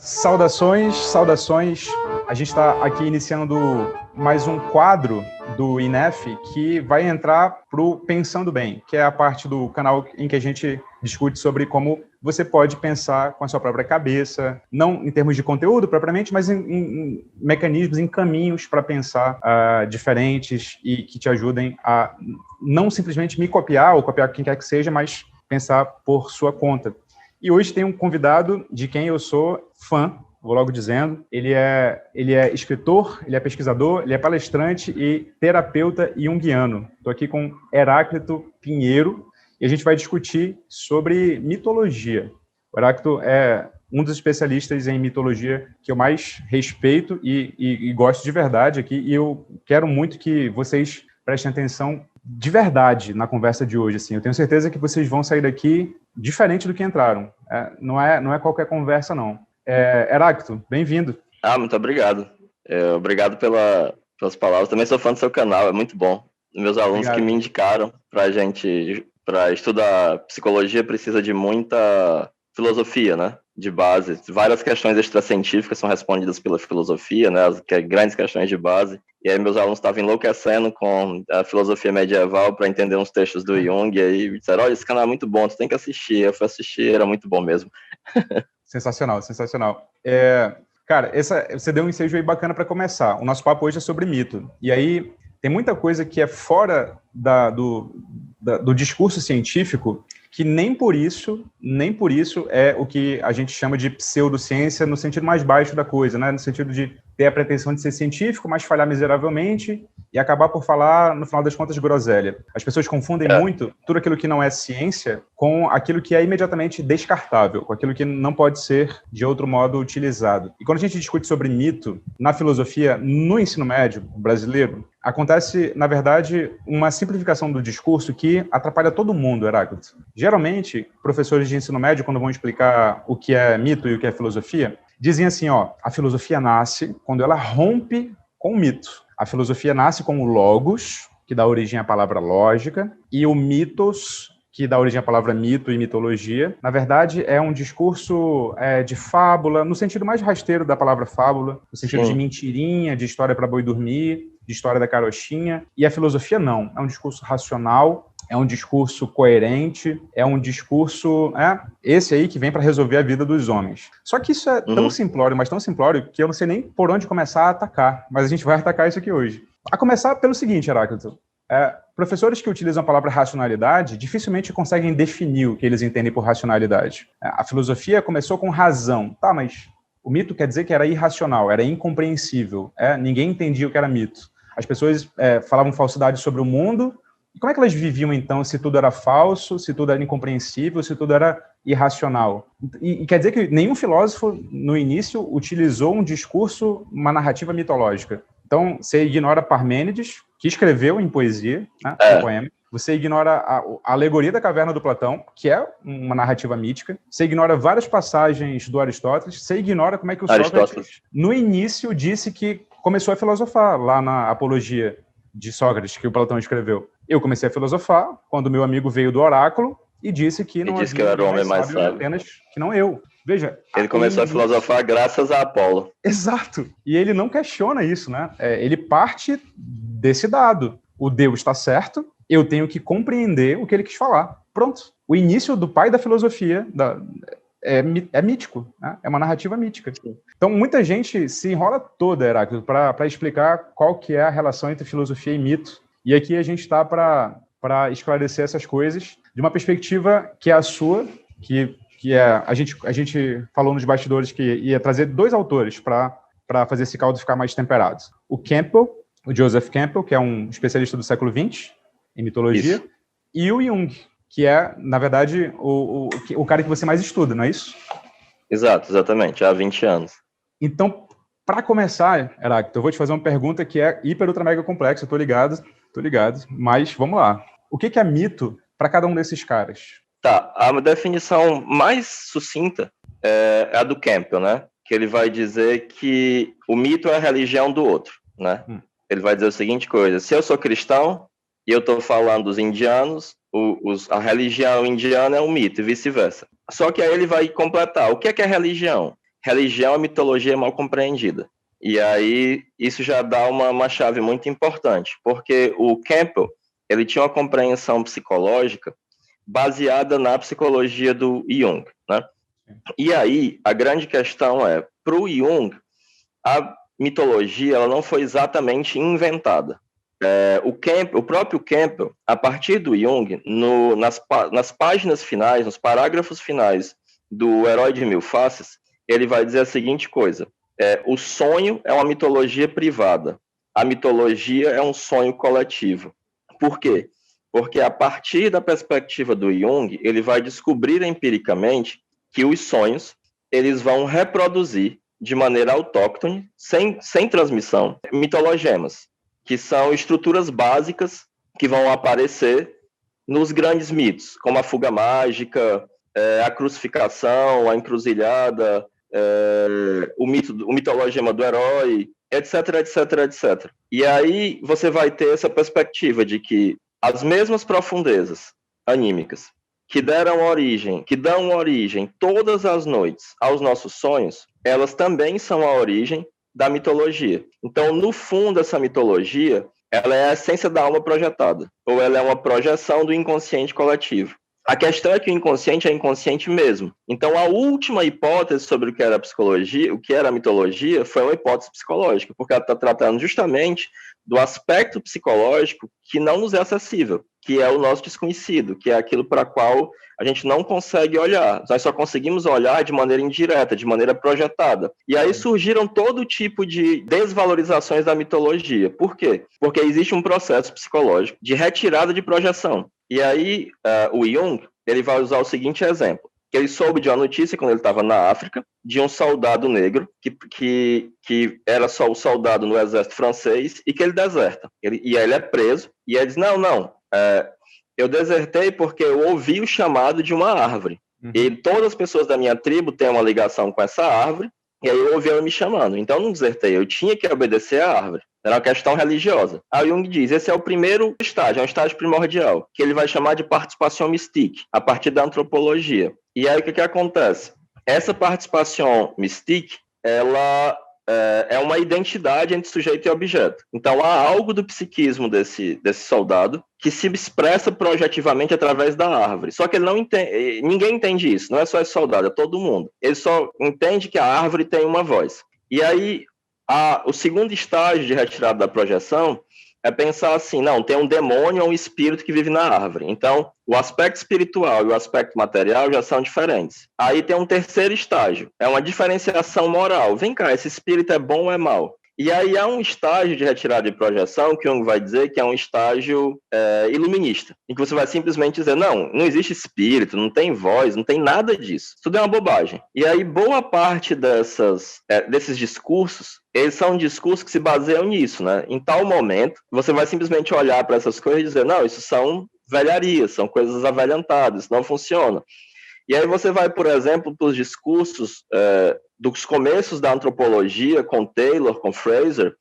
Saudações, saudações. A gente está aqui iniciando mais um quadro do INEF que vai entrar para o Pensando Bem, que é a parte do canal em que a gente discute sobre como você pode pensar com a sua própria cabeça, não em termos de conteúdo propriamente, mas em mecanismos, em caminhos para pensar diferentes e que te ajudem a não simplesmente me copiar ou copiar quem quer que seja, mas pensar por sua conta. E hoje tem um convidado de quem eu sou fã, vou logo dizendo. Ele é escritor, ele é pesquisador, ele é palestrante e terapeuta junguiano. Estou aqui com Heráclito Pinheiro e a gente vai discutir sobre mitologia. O Heráclito é um dos especialistas em mitologia que eu mais respeito e gosto de verdade aqui, e eu quero muito que vocês prestem atenção de verdade na conversa de hoje. Assim. Eu tenho certeza que vocês vão sair daqui diferente do que entraram. Não é qualquer conversa, não. Heráclito, bem-vindo. Muito obrigado. Obrigado pelas palavras. Também sou fã do seu canal, é muito bom. Meus alunos Obrigado. Que me indicaram para estudar psicologia, precisa de muita filosofia, né? De base. Várias questões extracientíficas são respondidas pela filosofia, né? As grandes questões de base. E aí meus alunos estavam enlouquecendo com a filosofia medieval para entender uns textos do Jung, e aí me disseram, olha, esse canal é muito bom, tu tem que assistir. Eu fui assistir, era muito bom mesmo. Sensacional, sensacional. Cara, você deu um ensejo aí bacana para começar. O nosso papo hoje é sobre mito. E aí tem muita coisa que é fora do discurso científico que nem por isso é o que a gente chama de pseudociência no sentido mais baixo da coisa, né? No sentido de ter a pretensão de ser científico, mas falhar miseravelmente e acabar por falar, no final das contas, groselha. As pessoas confundem muito tudo aquilo que não é ciência com aquilo que é imediatamente descartável, com aquilo que não pode ser, de outro modo, utilizado. E quando a gente discute sobre mito, na filosofia, no ensino médio brasileiro, acontece, na verdade, uma simplificação do discurso que atrapalha todo mundo, Heráclito. Geralmente, professores de ensino médio, quando vão explicar o que é mito e o que é filosofia, dizem assim, a filosofia nasce quando ela rompe com o mito. A filosofia nasce com o logos, que dá origem à palavra lógica, e o mitos, que dá origem à palavra mito e mitologia. Na verdade, é um discurso de fábula, no sentido mais rasteiro da palavra fábula, no sentido de mentirinha, de história para boi dormir, de história da carochinha. E a filosofia não, é um discurso racional, é um discurso coerente, é um discurso, esse aí que vem para resolver a vida dos homens. Só que isso é tão simplório, mas tão simplório, que eu não sei nem por onde começar a atacar, mas a gente vai atacar isso aqui hoje. A começar pelo seguinte, Heráclito, professores que utilizam a palavra racionalidade dificilmente conseguem definir o que eles entendem por racionalidade. A filosofia começou com razão, tá, mas o mito quer dizer que era irracional, era incompreensível, ninguém entendia o que era mito. As pessoas falavam falsidade sobre o mundo. E como é que elas viviam, então, se tudo era falso, se tudo era incompreensível, se tudo era irracional? E quer dizer que nenhum filósofo, no início, utilizou um discurso, uma narrativa mitológica. Então, você ignora Parmênides, que escreveu em poesia, um poema. Você ignora a alegoria da caverna do Platão, que é uma narrativa mítica. Você ignora várias passagens do Aristóteles. Você ignora como é que o Sócrates, no início, disse que começou a filosofar lá na Apologia de Sócrates, que o Platão escreveu. Eu comecei a filosofar quando meu amigo veio do oráculo e disse que não havia que eu era o homem mais sábio, apenas que não eu. Veja, ele começou a filosofar graças a Apolo. Exato. E ele não questiona isso, né? Ele parte desse dado. O Deus está certo, eu tenho que compreender o que ele quis falar. Pronto. O início do pai da filosofia é mítico, né? É uma narrativa mítica. Então, muita gente se enrola toda, Heráclito, para explicar qual que é a relação entre filosofia e mito. E aqui a gente está para esclarecer essas coisas de uma perspectiva que é a sua, que é... A gente falou nos bastidores que ia trazer 2 autores para fazer esse caldo ficar mais temperado. O Campbell, o Joseph Campbell, que é um especialista do século XX em mitologia, isso. E o Jung, que é, na verdade, o cara que você mais estuda, não é isso? Exatamente, há 20 anos. Então, para começar, Heráclito, eu vou te fazer uma pergunta que é hiper, ultra, mega complexa, tô ligado, mas vamos lá. O que é mito para cada um desses caras? Tá, a definição mais sucinta é a do Campbell, né? Que ele vai dizer que o mito é a religião do outro, né? Ele vai dizer a seguinte coisa: se eu sou cristão e eu estou falando dos indianos, a religião indiana é um mito e vice-versa. Só que aí ele vai completar. O que é religião? religião e mitologia mal compreendida. E aí isso já dá uma chave muito importante, porque o Campbell, ele tinha uma compreensão psicológica baseada na psicologia do Jung, né? E aí a grande questão é, para o Jung, a mitologia ela não foi exatamente inventada. O próprio Campbell, a partir do Jung, nas páginas finais, nos parágrafos finais do Herói de Mil Faces, ele vai dizer a seguinte coisa: o sonho é uma mitologia privada, a mitologia é um sonho coletivo. Por quê? Porque a partir da perspectiva do Jung, ele vai descobrir empiricamente que os sonhos eles vão reproduzir de maneira autóctone, sem transmissão, mitologemas, que são estruturas básicas que vão aparecer nos grandes mitos, como a fuga mágica, a crucificação, a encruzilhada, o mitologema do herói, etc, etc, etc. E aí você vai ter essa perspectiva de que as mesmas profundezas anímicas que dão origem todas as noites aos nossos sonhos, elas também são a origem da mitologia. Então, no fundo, essa mitologia, ela é a essência da alma projetada, ou ela é uma projeção do inconsciente coletivo. A questão é que o inconsciente é inconsciente mesmo. Então, a última hipótese sobre o que era a psicologia, o que era a mitologia, foi uma hipótese psicológica, porque ela está tratando justamente do aspecto psicológico que não nos é acessível, que é o nosso desconhecido, que é aquilo para qual a gente não consegue olhar. Nós só conseguimos olhar de maneira indireta, de maneira projetada. E aí surgiram todo tipo de desvalorizações da mitologia. Por quê? Porque existe um processo psicológico de retirada de projeção. E aí o Jung, ele vai usar o seguinte exemplo: que ele soube de uma notícia quando ele estava na África, de um soldado negro, que era só o soldado no exército francês, e que ele deserta. E aí ele é preso, e ele diz, eu desertei porque eu ouvi o chamado de uma árvore. E todas as pessoas da minha tribo têm uma ligação com essa árvore, e aí eu ouvi ela me chamando. Então eu não desertei, eu tinha que obedecer à árvore. Era uma questão religiosa. Aí Jung diz, esse é o primeiro estágio, é um estágio primordial, que ele vai chamar de participação mystique, a partir da antropologia. E aí o que acontece? Essa participação mystique, ela é uma identidade entre sujeito e objeto. Então há algo do psiquismo desse soldado que se expressa projetivamente através da árvore. Só que ele não entende, ninguém entende isso, não é só esse soldado, é todo mundo. Ele só entende que a árvore tem uma voz. E aí o segundo estágio de retirada da projeção é pensar assim, não, tem um demônio ou um espírito que vive na árvore. Então, o aspecto espiritual e o aspecto material já são diferentes. Aí tem um terceiro estágio, é uma diferenciação moral. Vem cá, esse espírito é bom ou é mau? E aí há um estágio de retirada de projeção que Jung vai dizer que é um estágio iluminista, em que você vai simplesmente dizer, não existe espírito, não tem voz, não tem nada disso. Tudo é uma bobagem. E aí boa parte desses discursos, eles são discursos que se baseiam nisso, né? Em tal momento, você vai simplesmente olhar para essas coisas e dizer, não, isso são velharias, são coisas avelhantadas, isso não funciona. E aí você vai, por exemplo, para os discursos dos começos da antropologia, com Taylor, com Fraser,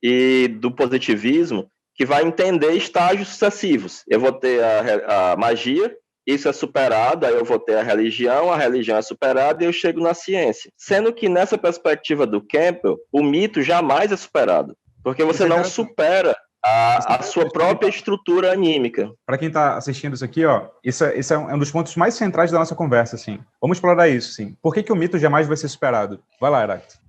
e do positivismo, que vai entender estágios sucessivos. Eu vou ter a magia, isso é superado, aí eu vou ter a religião é superada e eu chego na ciência. Sendo que nessa perspectiva do Campbell, o mito jamais é superado, porque você não supera a sua própria estrutura anímica. Para quem está assistindo isso aqui, esse é um dos pontos mais centrais da nossa conversa, assim. Vamos explorar isso, sim. Por que o mito jamais vai ser superado? Vai lá, Heráclito.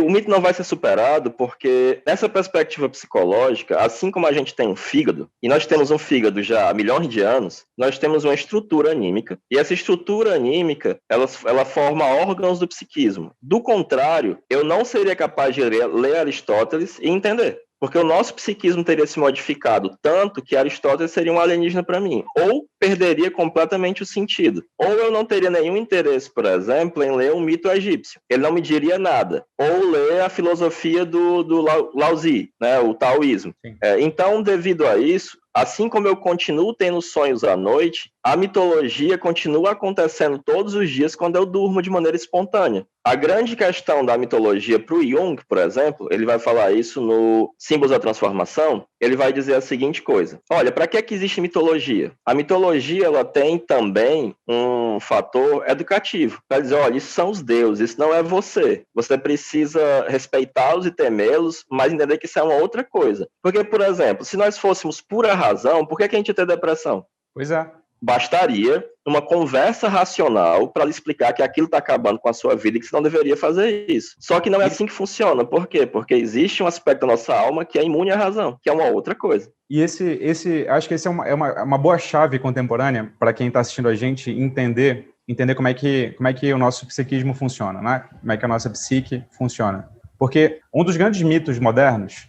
O mito não vai ser superado porque, nessa perspectiva psicológica, assim como a gente tem um fígado, e nós temos um fígado já há milhões de anos, nós temos uma estrutura anímica, e essa estrutura anímica, ela forma órgãos do psiquismo. Do contrário, eu não seria capaz de ler Aristóteles e entender. Porque o nosso psiquismo teria se modificado tanto que Aristóteles seria um alienígena para mim. Ou perderia completamente o sentido. Ou eu não teria nenhum interesse, por exemplo, em ler um mito egípcio. Ele não me diria nada. Ou ler a filosofia do Laozi, né, o taoísmo. Então, devido a isso, assim como eu continuo tendo sonhos à noite, a mitologia continua acontecendo todos os dias quando eu durmo de maneira espontânea. A grande questão da mitologia para o Jung, por exemplo, ele vai falar isso no Símbolos da Transformação, ele vai dizer a seguinte coisa: olha, para que existe mitologia? A mitologia, ela tem também um fator educativo, para dizer, olha, isso são os deuses, isso não é você. Você precisa respeitá-los e temê-los, mas entender que isso é uma outra coisa. Porque, por exemplo, se nós fôssemos pura razão, por que a gente ia ter depressão? Pois é. Bastaria uma conversa racional para lhe explicar que aquilo está acabando com a sua vida e que você não deveria fazer isso. Só que não é assim que funciona. Por quê? Porque existe um aspecto da nossa alma que é imune à razão, que é uma outra coisa. E acho que esse é uma boa chave contemporânea para quem está assistindo a gente entender como é que o nosso psiquismo funciona, né? Como é que a nossa psique funciona. Porque um dos grandes mitos modernos,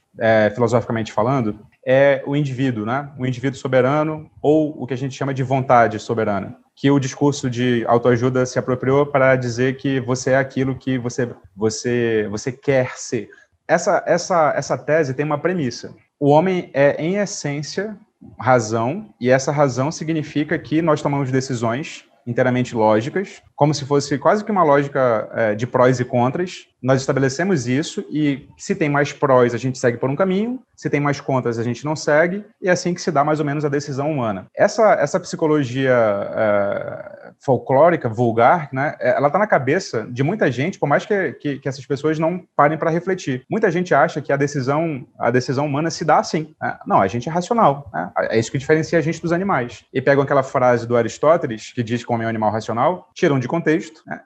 filosoficamente falando, é o indivíduo, né? O indivíduo soberano, ou o que a gente chama de vontade soberana, que o discurso de autoajuda se apropriou para dizer que você é aquilo que você quer ser. Essa tese tem uma premissa. O homem é, em essência, razão, e essa razão significa que nós tomamos decisões inteiramente lógicas, como se fosse quase que uma lógica de prós e contras. Nós estabelecemos isso e se tem mais prós, a gente segue por um caminho, se tem mais contras, a gente não segue, e é assim que se dá mais ou menos a decisão humana. Essa psicologia folclórica, vulgar, né, ela está na cabeça de muita gente, por mais que essas pessoas não parem para refletir. Muita gente acha que a decisão humana se dá assim. Né? Não, a gente é racional. Né? É isso que diferencia a gente dos animais. E pegam aquela frase do Aristóteles, que diz que o homem é um animal racional, tiram de contexto, né?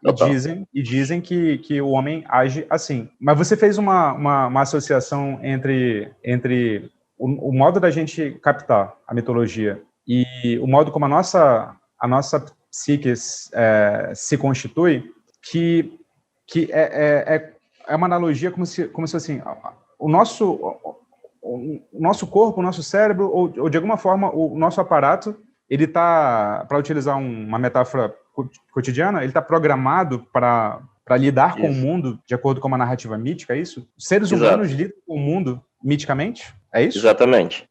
e dizem que o homem age assim. Mas você fez uma associação entre o modo da gente captar a mitologia e o modo como a nossa psique se constitui, que é uma analogia como se assim, o nosso corpo, o nosso cérebro, ou de alguma forma o nosso aparato, ele está, para utilizar uma metáfora cotidiana, ele está programado para lidar com o mundo de acordo com uma narrativa mítica, é isso? Os seres humanos lidam com o mundo miticamente? É isso? Exatamente.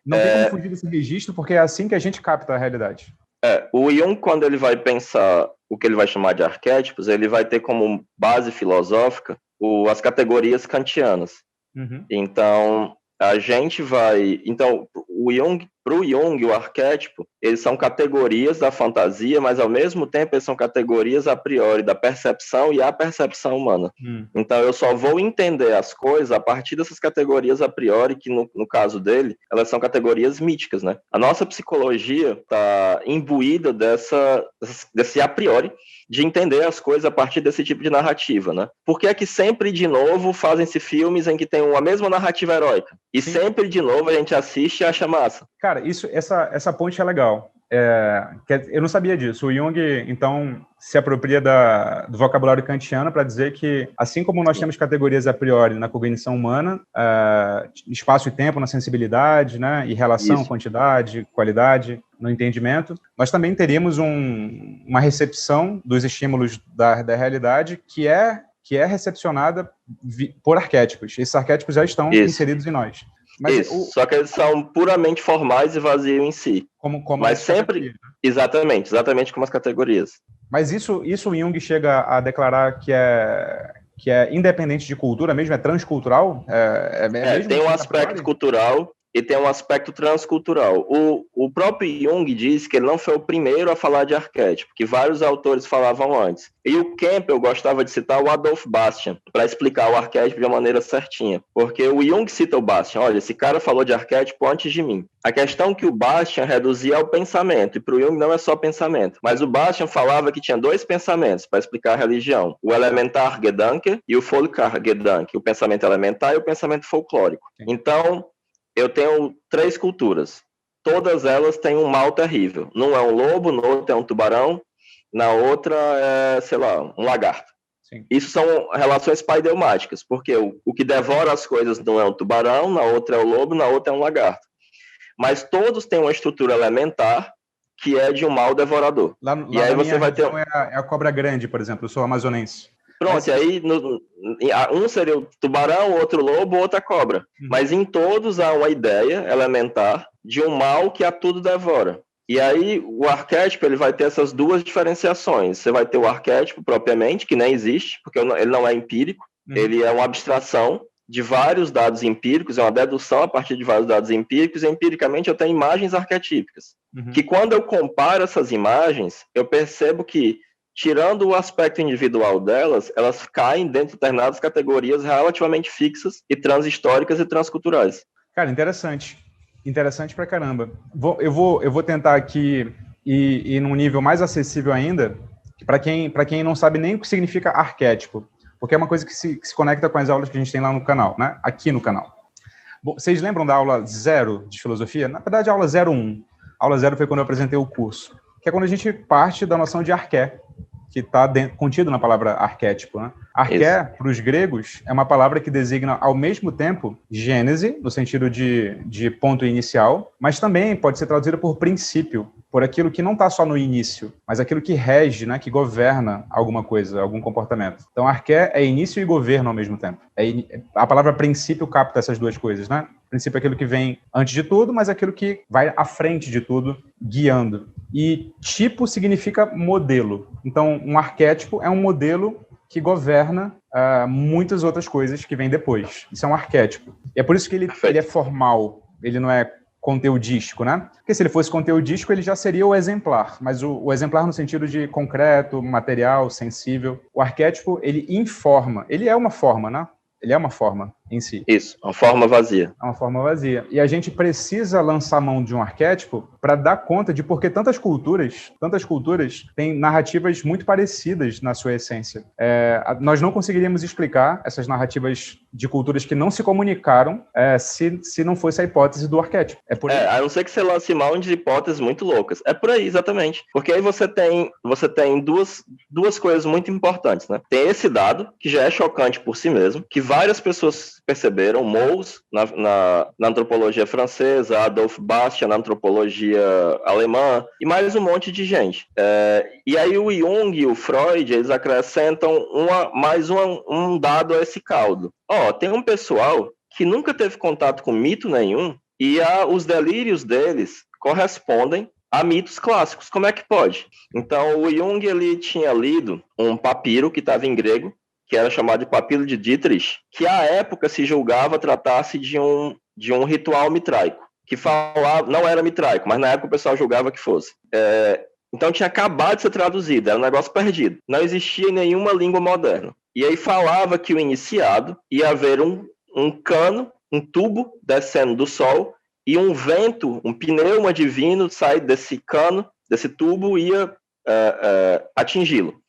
Não tem como fugir desse registro, porque é assim que a gente capta a realidade. O Jung, quando ele vai pensar o que ele vai chamar de arquétipos, ele vai ter como base filosófica as categorias kantianas. Uhum. Então, para o Jung, o arquétipo, eles são categorias da fantasia, mas ao mesmo tempo eles são categorias a priori da percepção e a percepção humana. Então eu só vou entender as coisas a partir dessas categorias a priori, que no caso dele, elas são categorias míticas, né? A nossa psicologia está imbuída desse a priori, de entender as coisas a partir desse tipo de narrativa, né? Por que é que sempre, de novo, fazem-se filmes em que tem a mesma narrativa heróica? E Sim. sempre, de novo, a gente assiste e acha massa. Cara, essa ponte é legal. Eu não sabia disso. O Jung, então, se apropria do vocabulário kantiano para dizer que, assim como nós temos categorias a priori na cognição humana, espaço e tempo na sensibilidade, né, e relação, quantidade, qualidade no entendimento, nós também teríamos uma recepção dos estímulos da realidade que é recepcionada por arquétipos. Esses arquétipos já estão inseridos em nós. Mas só que eles são puramente formais e vazios em si. Mas sempre, exatamente como as categorias. Mas isso o Jung chega a declarar que é independente de cultura mesmo, é transcultural? Mesmo tem um aspecto cultural e tem um aspecto transcultural. O próprio Jung diz que ele não foi o primeiro a falar de arquétipo, que vários autores falavam antes. E o Campbell gostava de citar o Adolf Bastian para explicar o arquétipo de uma maneira certinha. Porque o Jung cita o Bastian, olha, esse cara falou de arquétipo antes de mim. A questão que o Bastian reduzia ao pensamento, e para o Jung não é só pensamento, mas o Bastian falava que tinha dois pensamentos para explicar a religião, o elementar Gedanke e o Folkar Gedanke, o pensamento elementar e o pensamento folclórico. Então, eu tenho 3 culturas. Todas elas têm um mal terrível. Num é um lobo, no outro é um tubarão, na outra é, sei lá, um lagarto. Sim. Isso são relações paideumáticas, porque o que devora as coisas não é um tubarão, na outra é o lobo, na outra é um lagarto. Mas todos têm uma estrutura elementar que é de um mal devorador. Lá e aí você vai ter é a cobra grande, por exemplo, eu sou amazonense. Pronto, e aí um seria o tubarão, outro lobo, outra cobra. Mas em todos há uma ideia elementar de um mal que a tudo devora. E aí o arquétipo ele vai ter essas duas diferenciações. Você vai ter o arquétipo propriamente, que nem existe, porque ele não é empírico, ele é uma abstração de vários dados empíricos, é uma dedução a partir de vários dados empíricos, e empiricamente eu tenho imagens arquetípicas, que quando eu comparo essas imagens, eu percebo que, tirando o aspecto individual delas, elas caem dentro de determinadas categorias relativamente fixas e transhistóricas e transculturais. Cara, interessante. Interessante pra caramba. Eu vou tentar aqui ir num nível mais acessível ainda, para quem não sabe nem o que significa arquétipo, porque é uma coisa que se conecta com as aulas que a gente tem lá no canal, né? Aqui no canal. Bom, vocês lembram da aula 0 de filosofia? Na verdade, a aula 01. A aula 0 foi quando eu apresentei o curso, que é quando a gente parte da noção de arqué, que está contido na palavra arquétipo, né? Arqué, para os gregos, é uma palavra que designa, ao mesmo tempo, gênese, no sentido de ponto inicial, mas também pode ser traduzida por princípio, por aquilo que não está só no início, mas aquilo que rege, né, que governa alguma coisa, algum comportamento. Então, arqué é início e governo ao mesmo tempo. A palavra princípio capta essas duas coisas, né? Princípio é aquilo que vem antes de tudo, mas aquilo que vai à frente de tudo, guiando. E tipo significa modelo. Então, um arquétipo é um modelo que governa muitas outras coisas que vêm depois. Isso é um arquétipo. E é por isso que ele é formal, ele não é conteudístico, né? Porque se ele fosse conteudístico, ele já seria o exemplar, mas o exemplar no sentido de concreto, material, sensível. O arquétipo, ele informa, ele é uma forma, né? Ele é uma forma em si. Isso, uma forma vazia. É uma forma vazia. E a gente precisa lançar mão de um arquétipo para dar conta de porque tantas culturas têm narrativas muito parecidas na sua essência. Nós não conseguiríamos explicar essas narrativas de culturas que não se comunicaram se não fosse a hipótese do arquétipo. É por aí. A não ser que você lance mão de hipóteses muito loucas. É por aí, exatamente. Porque aí você tem duas coisas muito importantes, né? Tem esse dado, que já é chocante por si mesmo, que várias pessoas perceberam, Mous, na antropologia francesa, Adolf Bastian, na antropologia alemã, e mais um monte de gente. E aí o Jung e o Freud, eles acrescentam mais um dado a esse caldo. Tem um pessoal que nunca teve contato com mito nenhum, e os delírios deles correspondem a mitos clássicos. Como é que pode? Então, o Jung, ele tinha lido um papiro que estava em grego, que era chamado de Papiro de Dietrich, que à época se julgava tratar-se de um ritual mitraico, que falava, não era mitraico, mas na época o pessoal julgava que fosse. Então tinha acabado de ser traduzido, era um negócio perdido. Não existia em nenhuma língua moderna. E aí falava que o iniciado ia haver um cano, um tubo descendo do sol, e um vento, um pneuma divino sai desse cano, desse tubo, ia atingi-lo.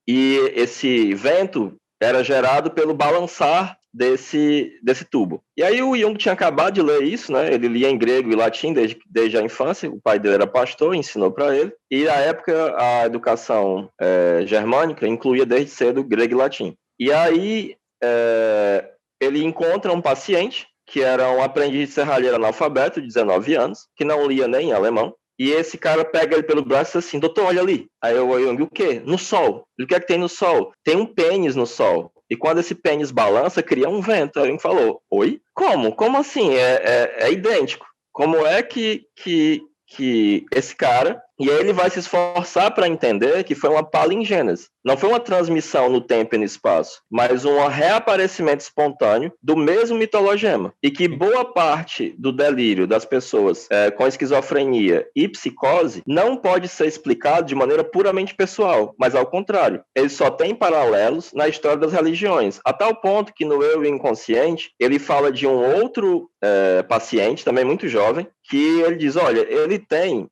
E esse vento era gerado pelo balançar desse tubo. E aí o Jung tinha acabado de ler isso, né? Ele lia em grego e latim desde a infância, o pai dele era pastor, ensinou para ele, e na época a educação germânica incluía desde cedo grego e latim. E aí ele encontra um paciente, que era um aprendiz de serralheiro analfabeto, de 19 anos, que não lia nem alemão, e esse cara pega ele pelo braço e diz assim, doutor, olha ali. Aí o Jung, o quê? No sol. Ele, o que é que tem no sol? Tem um pênis no sol. E quando esse pênis balança, cria um vento. Aí o Jung falou, oi? Como? Como assim? É idêntico. Como é que esse cara... E aí ele vai se esforçar para entender que foi uma palingênese. Não foi uma transmissão no tempo e no espaço, mas um reaparecimento espontâneo do mesmo mitologema. E que boa parte do delírio das pessoas com esquizofrenia e psicose não pode ser explicado de maneira puramente pessoal, mas ao contrário. Ele só tem paralelos na história das religiões, a tal ponto que no Eu Inconsciente ele fala de um outro paciente, também muito jovem, que ele diz, olha, ele tem...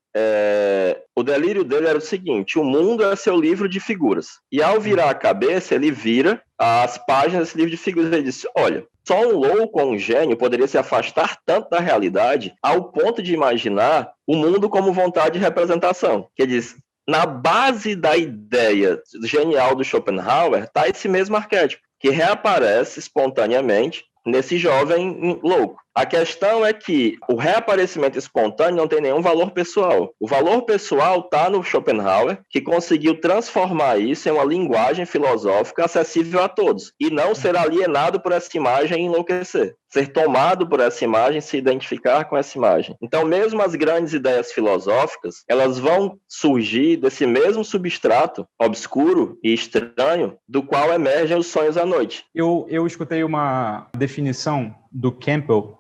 o delírio dele era o seguinte, o mundo é seu livro de figuras. E ao virar a cabeça, ele vira as páginas desse livro de figuras. Ele disse, olha, só um louco ou um gênio poderia se afastar tanto da realidade ao ponto de imaginar o mundo como vontade de representação. Que ele diz, na base da ideia genial do Schopenhauer está esse mesmo arquétipo, que reaparece espontaneamente nesse jovem louco. A questão é que o reaparecimento espontâneo não tem nenhum valor pessoal. O valor pessoal está no Schopenhauer, que conseguiu transformar isso em uma linguagem filosófica acessível a todos, e não ser alienado por essa imagem e enlouquecer. Ser tomado por essa imagem, se identificar com essa imagem. Então, mesmo as grandes ideias filosóficas, elas vão surgir desse mesmo substrato obscuro e estranho, do qual emergem os sonhos à noite. Eu escutei uma definição do Campbell,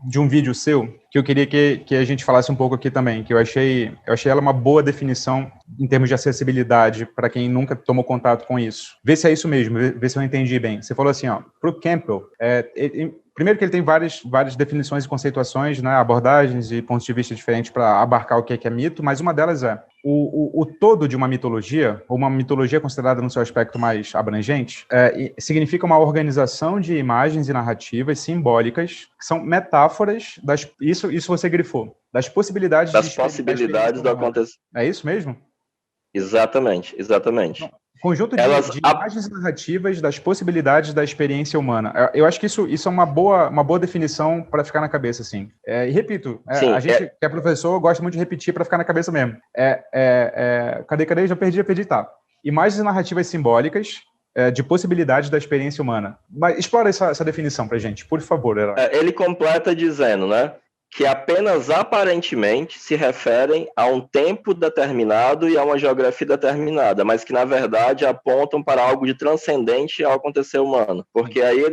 de um vídeo seu, que eu queria que a gente falasse um pouco aqui também, que eu achei ela uma boa definição em termos de acessibilidade para quem nunca tomou contato com isso. Vê se é isso mesmo, vê se eu entendi bem. Você falou assim, para o Campbell, primeiro que ele tem várias definições e conceituações, né, abordagens e pontos de vista diferentes para abarcar o que é mito, mas uma delas é o todo de uma mitologia, ou uma mitologia considerada no seu aspecto mais abrangente, significa uma organização de imagens e narrativas simbólicas, que são metáforas, isso você grifou, das possibilidades do acontecer. É isso mesmo? Exatamente. Conjunto de imagens narrativas das possibilidades da experiência humana. Eu acho que isso é uma boa definição para ficar na cabeça, assim. E repito, a gente que é professor gosta muito de repetir para ficar na cabeça mesmo. Cadê? Já perdi, tá. Imagens narrativas simbólicas de possibilidades da experiência humana. Mas explora essa definição para gente, por favor. Ele completa dizendo, né, que apenas aparentemente se referem a um tempo determinado e a uma geografia determinada, mas que, na verdade, apontam para algo de transcendente ao acontecer humano. Porque aí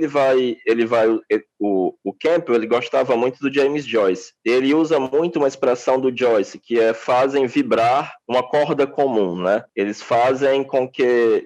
o Campbell, ele gostava muito do James Joyce. Ele usa muito uma expressão do Joyce, que fazem vibrar uma corda comum, né? Eles fazem com que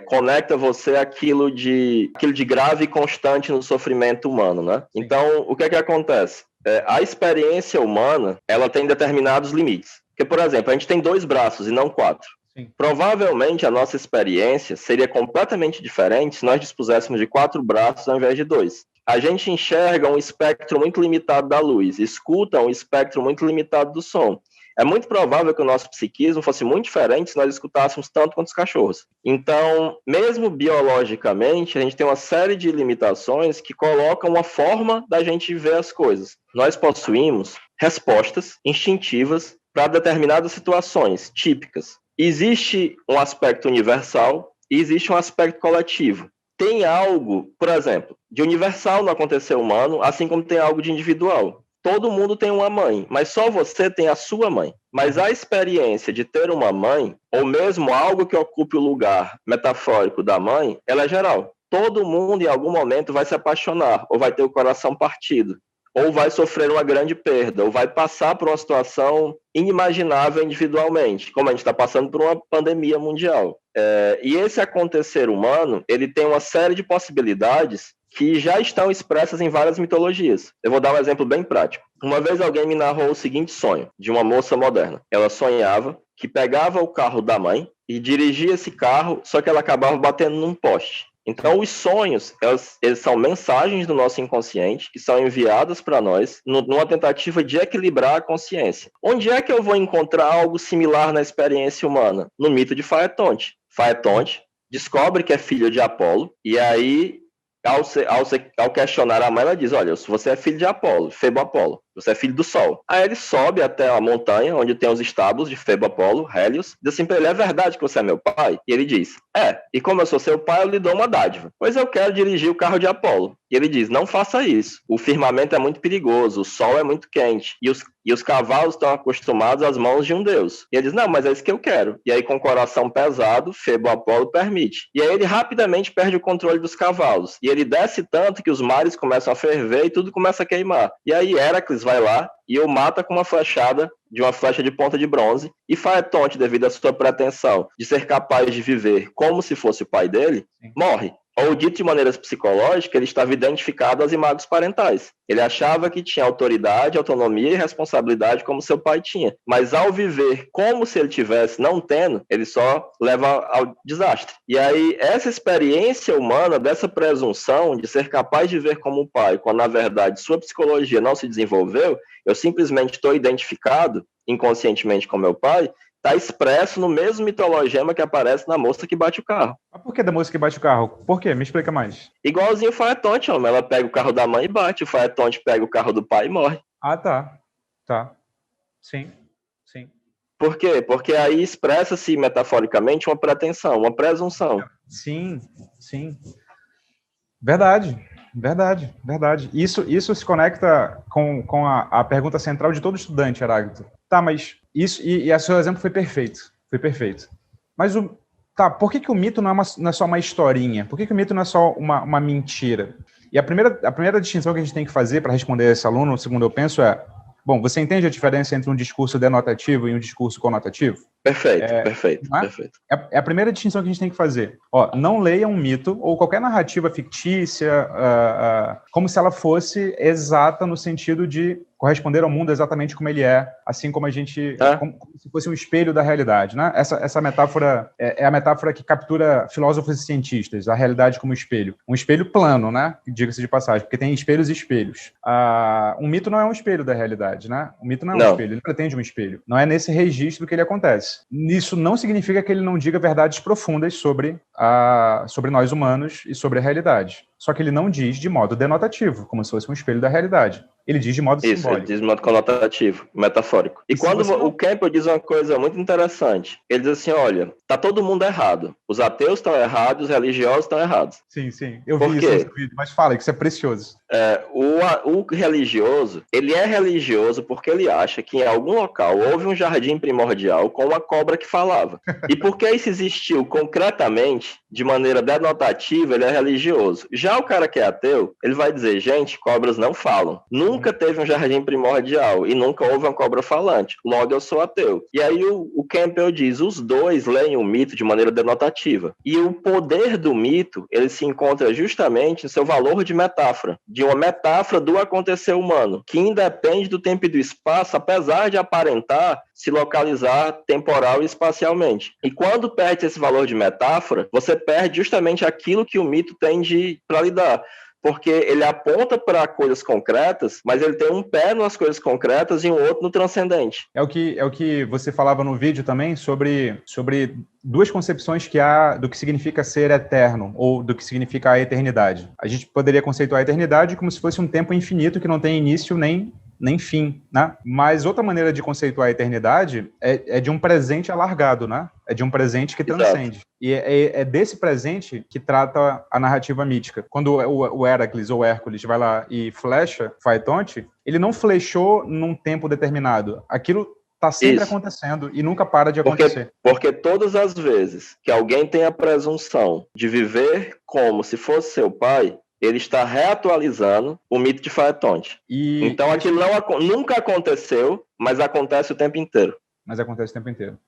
conecta você aquilo de grave e constante no sofrimento humano, né? Então, o que acontece? A experiência humana, ela tem determinados limites. Porque, por exemplo, a gente tem 2 braços e não 4. Sim. Provavelmente a nossa experiência seria completamente diferente se nós dispuséssemos de 4 braços ao invés de 2. A gente enxerga um espectro muito limitado da luz, escuta um espectro muito limitado do som. É muito provável que o nosso psiquismo fosse muito diferente se nós escutássemos tanto quanto os cachorros. Então, mesmo biologicamente, a gente tem uma série de limitações que colocam uma forma da gente ver as coisas. Nós possuímos respostas instintivas para determinadas situações típicas. Existe um aspecto universal e existe um aspecto coletivo. Tem algo, por exemplo, de universal no acontecer humano, assim como tem algo de individual. Todo mundo tem uma mãe, mas só você tem a sua mãe. Mas a experiência de ter uma mãe, ou mesmo algo que ocupe o lugar metafórico da mãe, ela é geral. Todo mundo, em algum momento, vai se apaixonar, ou vai ter o coração partido, ou vai sofrer uma grande perda, ou vai passar por uma situação inimaginável individualmente, como a gente está passando por uma pandemia mundial. E esse acontecer humano, ele tem uma série de possibilidades que já estão expressas em várias mitologias. Eu vou dar um exemplo bem prático. Uma vez alguém me narrou o seguinte sonho de uma moça moderna. Ela sonhava que pegava o carro da mãe e dirigia esse carro, só que ela acabava batendo num poste. Então, os sonhos, eles são mensagens do nosso inconsciente que são enviadas para nós numa tentativa de equilibrar a consciência. Onde é que eu vou encontrar algo similar na experiência humana? No mito de Faetonte. Faetonte descobre que é filho de Apolo e aí, ao questionar a mãe, ela diz, olha, você é filho de Apolo, Febo Apolo, você é filho do Sol. Aí ele sobe até a montanha, onde tem os estábulos de Febo Apolo, Hélios, diz assim para ele, é verdade que você é meu pai? E ele diz, e como eu sou seu pai, eu lhe dou uma dádiva. Pois eu quero dirigir o carro de Apolo. E ele diz, não faça isso, o firmamento é muito perigoso, o sol é muito quente, e os cavalos estão acostumados às mãos de um deus. E ele diz, não, mas é isso que eu quero. E aí, com o coração pesado, Febo Apolo permite. E aí ele rapidamente perde o controle dos cavalos. E ele desce tanto que os mares começam a ferver e tudo começa a queimar. E aí Héracles vai lá e o mata com uma flechada de uma flecha de ponta de bronze. E Faetonte, devido à sua pretensão de ser capaz de viver como se fosse o pai dele, morre. Ou dito de maneiras psicológicas, ele estava identificado às imagens parentais. Ele achava que tinha autoridade, autonomia e responsabilidade como seu pai tinha. Mas ao viver como se ele tivesse não tendo, ele só leva ao desastre. E aí, essa experiência humana, dessa presunção de ser capaz de ver como um pai, quando na verdade sua psicologia não se desenvolveu, eu simplesmente estou identificado inconscientemente com meu pai, tá expresso no mesmo mitologema que aparece na moça que bate o carro. Mas por que da moça que bate o carro? Por quê? Me explica mais. Igualzinho o Faetonte, homem. Ela pega o carro da mãe e bate. O Faetonte pega o carro do pai e morre. Ah, tá. Tá. Sim. Sim. Por quê? Porque aí expressa-se metaforicamente uma pretensão, uma presunção. Sim. Sim. Verdade. Verdade. Verdade. Isso se conecta com a pergunta central de todo estudante, Heráclito. Tá, mas isso... E o seu exemplo foi perfeito. Foi perfeito. Mas Tá, por que o mito não é só uma historinha? Por que o mito não é só uma mentira? E a primeira distinção que a gente tem que fazer para responder a esse aluno, segundo eu penso, bom, você entende a diferença entre um discurso denotativo e um discurso conotativo? Perfeito, perfeito. É a primeira distinção que a gente tem que fazer. Não leia um mito ou qualquer narrativa fictícia como se ela fosse exata no sentido de corresponder ao mundo exatamente como ele é, assim como a gente... Como se fosse um espelho da realidade, né? Essa metáfora é a metáfora que captura filósofos e cientistas, a realidade como espelho. Um espelho plano, né? Diga-se de passagem, porque tem espelhos e espelhos. Um mito não é um espelho da realidade, né? O mito não é um espelho, ele pretende um espelho. Não é nesse registro que ele acontece. Isso não significa que ele não diga verdades profundas sobre nós humanos e sobre a realidade. Só que ele não diz de modo denotativo, como se fosse um espelho da realidade. Ele diz de modo simbólico. Ele diz de modo conotativo, metafórico. E quando o Campbell diz uma coisa muito interessante, ele diz assim, olha, tá todo mundo errado. Os ateus estão errados, os religiosos estão errados. Sim. Eu vi isso no vídeo, mas fala que isso é precioso. O religioso, ele é religioso porque ele acha que em algum local houve um jardim primordial com uma cobra que falava. E porque isso existiu concretamente, de maneira denotativa, ele é religioso. Já o cara que é ateu, ele vai dizer, gente, cobras não falam. Nunca teve um jardim primordial e nunca houve uma cobra falante. Logo, eu sou ateu. E aí o Campbell diz, os dois leem o mito de maneira denotativa. E o poder do mito, ele se encontra justamente no seu valor de metáfora. De uma metáfora do acontecer humano, que independe do tempo e do espaço, apesar de aparentar se localizar temporal e espacialmente. E quando perde esse valor de metáfora, você perde justamente aquilo que o mito tem para lidar. Porque ele aponta para coisas concretas, mas ele tem um pé nas coisas concretas e um outro no transcendente. É o que você falava no vídeo também sobre duas concepções que há do que significa ser eterno ou do que significa a eternidade. A gente poderia conceituar a eternidade como se fosse um tempo infinito que não tem início nem fim, né? Mas outra maneira de conceituar a eternidade é de um presente alargado, né? É de um presente que transcende. Exato. E é desse presente que trata a narrativa mítica. Quando o Heracles ou Hércules vai lá e flecha Faetonte, ele não flechou num tempo determinado. Aquilo está sempre acontecendo e nunca para de acontecer. Porque todas as vezes que alguém tem a presunção de viver como se fosse seu pai, ele está reatualizando o mito de Faetonte. Então aquilo nunca aconteceu, mas acontece o tempo inteiro.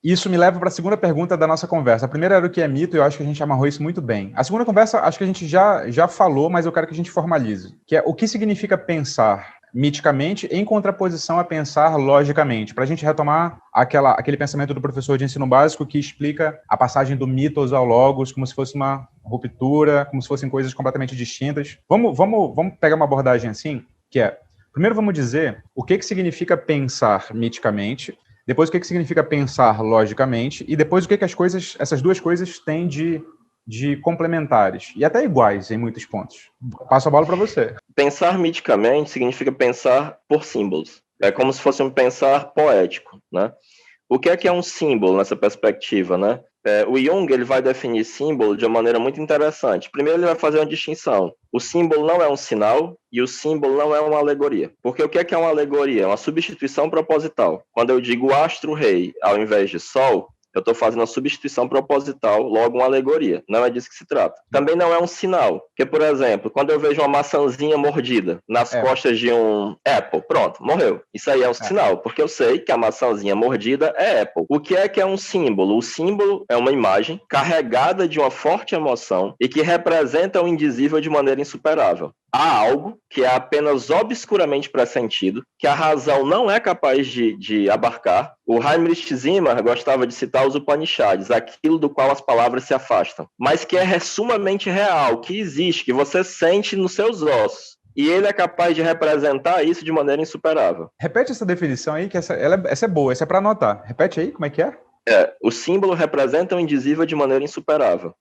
Isso me leva para a segunda pergunta da nossa conversa. A primeira era o que é mito, e eu acho que a gente amarrou isso muito bem. A segunda conversa, acho que a gente já falou, mas eu quero que a gente formalize. Que é o que significa pensar miticamente em contraposição a pensar logicamente. Para a gente retomar aquele pensamento do professor de ensino básico que explica a passagem do mitos ao logos como se fosse uma ruptura, como se fossem coisas completamente distintas. Vamos pegar uma abordagem assim, que é, primeiro vamos dizer o que significa pensar miticamente, depois o que significa pensar logicamente, e depois o que essas duas coisas têm de complementares, e até iguais em muitos pontos. Passo a bola para você. Pensar miticamente significa pensar por símbolos. É como se fosse um pensar poético, né? O que é um símbolo nessa perspectiva, né? O Jung ele vai definir símbolo de uma maneira muito interessante. Primeiro, ele vai fazer uma distinção. O símbolo não é um sinal e o símbolo não é uma alegoria. Porque o que é uma alegoria? É uma substituição proposital. Quando eu digo astro-rei ao invés de sol, eu estou fazendo uma substituição proposital, logo uma alegoria. Não é disso que se trata. Também não é um sinal. Porque, por exemplo, quando eu vejo uma maçãzinha mordida nas costas de um Apple, pronto, morreu. Isso aí é um sinal, porque eu sei que a maçãzinha mordida é Apple. O que é um símbolo? O símbolo é uma imagem carregada de uma forte emoção e que representa o indizível de maneira insuperável. Há algo que é apenas obscuramente pressentido, que a razão não é capaz de abarcar. O Heinrich Zimmer gostava de citar os Upanishads, aquilo do qual as palavras se afastam, mas que é sumamente real, que existe, que você sente nos seus ossos. E ele é capaz de representar isso de maneira insuperável. Repete essa definição aí, que essa é boa, essa é para anotar. Repete aí, como é que é? O símbolo representa o indizível de maneira insuperável.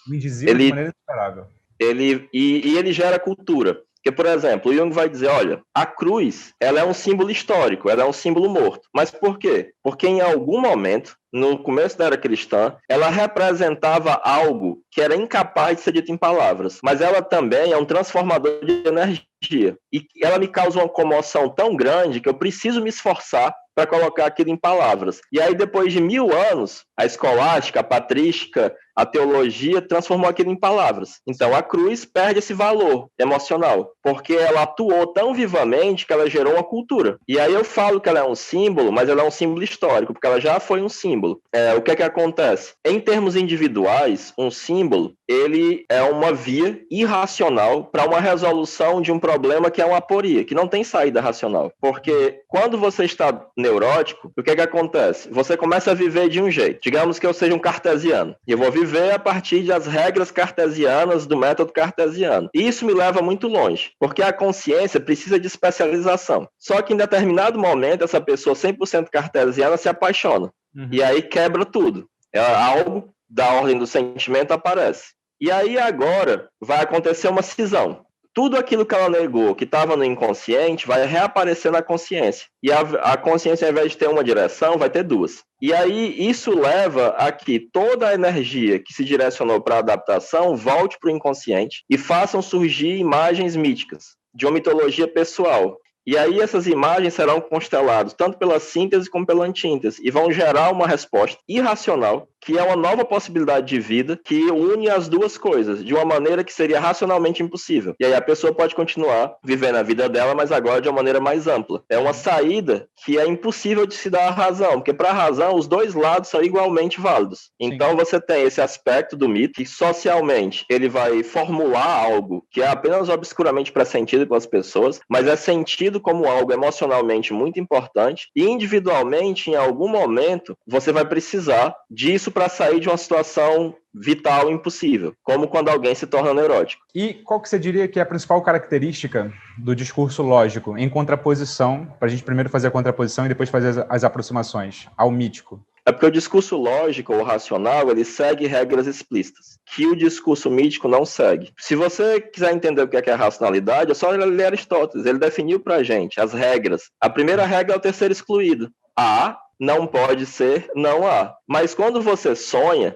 O indizível de maneira insuperável. Ele gera cultura. Porque, por exemplo, o Jung vai dizer, olha, a cruz, ela é um símbolo histórico, ela é um símbolo morto. Mas por quê? Porque em algum momento, no começo da era cristã, ela representava algo que era incapaz de ser dito em palavras. Mas ela também é um transformador de energia. E ela me causa uma comoção tão grande que eu preciso me esforçar para colocar aquilo em palavras. E aí, depois de 1000 anos, a escolástica, a patrística, a teologia transformou aquilo em palavras. Então, a cruz perde esse valor emocional, porque ela atuou tão vivamente que ela gerou uma cultura. E aí eu falo que ela é um símbolo, mas ela é um símbolo histórico, porque ela já foi um símbolo. O que é que acontece? Em termos individuais, um símbolo, ele é uma via irracional para uma resolução de um problema que é uma aporia, que não tem saída racional. Porque quando você está neurótico, o que é que acontece? Você começa a viver de um jeito. Digamos que eu seja um cartesiano, e eu vou viver a partir das regras cartesianas do método cartesiano. E isso me leva muito longe, porque a consciência precisa de especialização. Só que em determinado momento, essa pessoa 100% cartesiana se apaixona. E aí quebra tudo. Algo da ordem do sentimento aparece. E aí agora vai acontecer uma cisão. Tudo aquilo que ela negou, que estava no inconsciente, vai reaparecer na consciência. E a consciência, ao invés de ter uma direção, vai ter duas. E aí isso leva a que toda a energia que se direcionou para a adaptação volte para o inconsciente e façam surgir imagens míticas, de uma mitologia pessoal. E aí essas imagens serão consteladas tanto pela síntese como pela antíntese e vão gerar uma resposta irracional, que é uma nova possibilidade de vida que une as duas coisas de uma maneira que seria racionalmente impossível. E aí a pessoa pode continuar vivendo a vida dela, mas agora de uma maneira mais ampla. É uma saída que é impossível de se dar à razão, porque para a razão os dois lados são igualmente válidos. Então você tem esse aspecto do mito que socialmente ele vai formular algo que é apenas obscuramente pressentido pelas pessoas, mas é sentido como algo emocionalmente muito importante e individualmente, em algum momento, você vai precisar disso para sair de uma situação vital impossível, como quando alguém se torna neurótico. E qual que você diria que é a principal característica do discurso lógico em contraposição, para a gente primeiro fazer a contraposição e depois fazer as aproximações ao mítico? É porque o discurso lógico ou racional, ele segue regras explícitas, que o discurso mítico não segue. Se você quiser entender o que é a racionalidade, é só ler Aristóteles. Ele definiu para a gente as regras. A primeira regra é o terceiro excluído. A não pode ser não há. Mas quando você sonha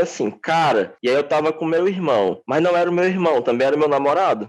assim, cara, e aí eu tava com meu irmão, mas não era o meu irmão, também era o meu namorado.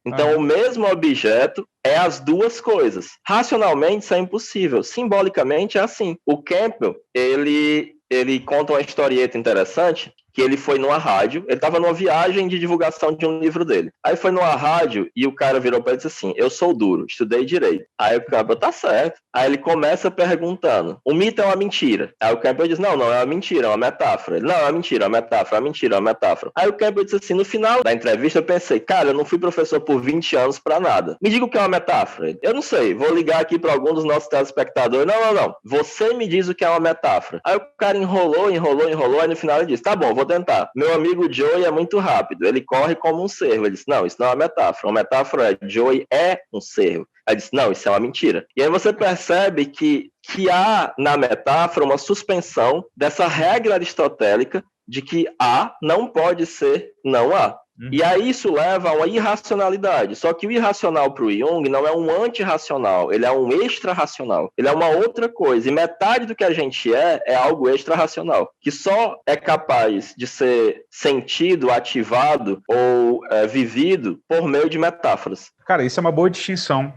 Então o mesmo objeto é as duas coisas. Racionalmente isso é impossível, simbolicamente é assim. O Campbell, ele conta uma historieta interessante, que ele foi numa rádio, ele estava numa viagem de divulgação de um livro dele. Aí foi numa rádio e o cara virou para ele e disse assim, eu sou duro, estudei direito. Aí o Campbell, tá certo. Aí ele começa perguntando, o mito é uma mentira. Aí o Campbell diz, não, é uma mentira, é uma metáfora. Ele, não, é uma mentira, é uma metáfora, é uma mentira, é uma metáfora. Aí o Campbell disse assim, no final da entrevista eu pensei, cara, eu não fui professor por 20 anos para nada. Me diga o que é uma metáfora. Eu não sei, vou ligar aqui para algum dos nossos telespectadores. Não. Você me diz o que é uma metáfora. Aí o cara enrolou, aí no final ele disse, tá bom, vou tentar. Meu amigo Joey é muito rápido, ele corre como um cervo. Ele disse, não, isso não é uma metáfora. Uma metáfora é, Joey é um cervo. Aí disse, não, isso é uma mentira. E aí você percebe que há na metáfora uma suspensão dessa regra aristotélica de que há não pode ser não há. E aí isso leva a uma irracionalidade. Só que o irracional para o Jung não é um antirracional, ele é um extra-racional. Ele é uma outra coisa. E metade do que a gente é algo extra-racional, que só é capaz de ser sentido, ativado ou vivido por meio de metáforas. Cara, isso é uma boa distinção.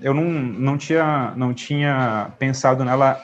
Eu não tinha pensado nela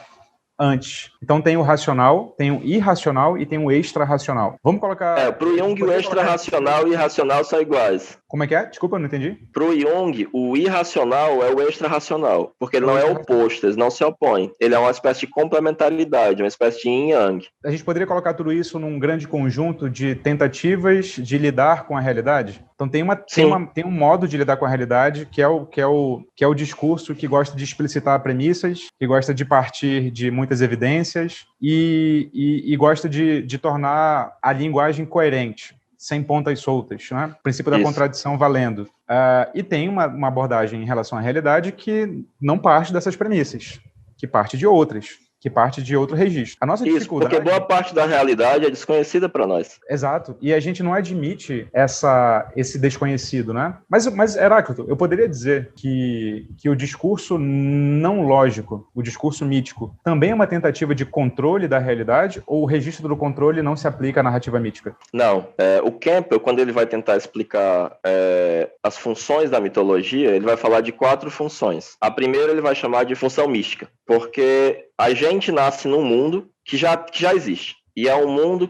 antes. Então tem o racional, tem o irracional e tem o extra-racional. Vamos colocar... Para o Jung, o extra-racional e o irracional são iguais. Como é que é? Desculpa, eu não entendi. Para o Jung, o irracional é o extra-racional, porque ele não é oposto, eles não se opõem. Ele é uma espécie de complementaridade, uma espécie de yin-yang. A gente poderia colocar tudo isso num grande conjunto de tentativas de lidar com a realidade? Então tem um modo de lidar com a realidade que é o discurso que gosta de explicitar premissas, que gosta de partir de muitas evidências e gosta de tornar a linguagem coerente, sem pontas soltas, né? O princípio da contradição valendo. E tem uma abordagem em relação à realidade que não parte dessas premissas, que parte de outras, que parte de outro registro. A nossa dificuldade... porque boa parte da realidade é desconhecida para nós. Exato. E a gente não admite esse desconhecido, né? Mas, Heráclito, eu poderia dizer que o discurso não lógico, o discurso mítico, também é uma tentativa de controle da realidade, ou o registro do controle não se aplica à narrativa mítica? Não. O Campbell, quando ele vai tentar explicar as funções da mitologia, ele vai falar de 4 funções. A primeira ele vai chamar de função mística, porque a gente nasce num mundo que já existe. E é um mundo